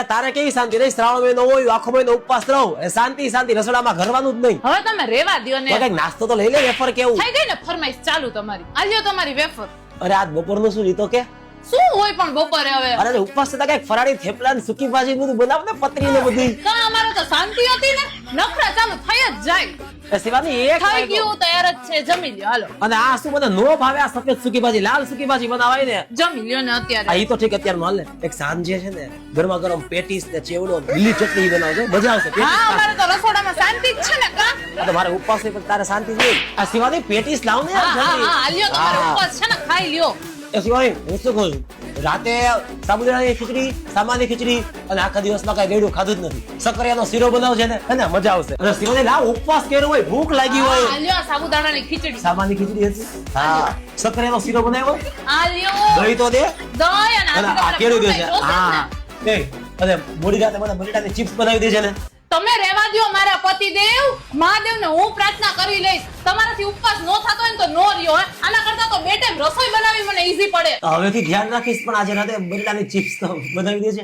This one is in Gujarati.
એ તારે કેવી શાંતિ નહીં? શ્રાવણ મહિનો હોય, આખો મહિનો ઉપવાસ રહો, એ શાંતિ શાંતિ રસોડામાં ઘરવાનું જ નહીં. હવે તમે રેવા દ્યો ને. કઈક નાસ્તો તો લઈ લે. વેફર કેવું થઈ ગઈ ને ફરમાઈશ ચાલુ તમારી. આલ્યો તમારી વેફર. અરે આજ બપોરનું શું લીધો કે? શું હોય પણ બપોરે હવે? અરે ઉપવાસ થતા કઈક ફરાળી થેપલા ને સૂકી ભાજી બધું બનાવ ને, પતરી ને બધી. કા અમારે તો શાંતિ હતી ને, નખરા ચાલુ થઈ જ જાય. એ શિવાની એક થઈ ગયું તૈયાર જ છે, જમી લ્યો હાલો. અને આ શું મને નો ભાવે? આ સફેદ સૂકી ભાજી, લાલ સૂકી ભાજી બનાવાય ને. જમી લ્યો ને આ અત્યારે. ઈ તો ઠીક અત્યારે હાલ ને. એક સાંજે છે ને ગરમા ગરમ પેટીસ ને ચેવડો લીલી ચટણી બનાવજો, મજા આવશે. પેટીસ હા અમારે તો રસોડામાં શાંતિ જ છે ને કા. આ તો મારે ઉપવાસ છે પણ તારે શાંતિ જ નહીં. આ શિવાની પેટીસ લાવ ને યાર હા હા જલ્દી. હા આલ્યો તમારે હા. ઉપવાસ છે ને ખાઈ લ્યો. એ શિવાની હું શું કહું છું, રાતે સાબુદાણાની ખીચડી, સામાની ખીચડી અને આખા દિવસમાં કઈ ગળ્યું ખાધું જ નથી. સક્કરિયાનો શીરો બનાવજે ને, હે ને મજા આવશે. અને શિવાની લાવ ઉપવાસ કર્યો હોય, ભૂખ લાગી હા, હોય. આલ્યો આ સાબુદાણાની ખીચડી. સામાની ખીચડી હતી. હા સક્કરિયાનો શીરો બનાવ્યો. આલ્યો દહીં તો દે. દહીં અને અને આ કેળું દે છે. હા એ અને મોડી રાતે મને બટેટાની ચિપ્સ બનાવી દેજે ને. તમે રહેવા દ્યો મારા પતિદેવ. મહાદેવને હું પ્રાર્થના કરી લઈશ. તમારાથી ઉપવાસ નો થતો હોય ને તો નો રહ્યો. હે? આના કરતા તો બે ટાઈમ રસોઈ બનાવી મને ઈઝી પડે. હવેથી ધ્યાન રાખીશ, પણ આજે રાતે બટેટાની ચિપ્સ તો બનાવી દેજે.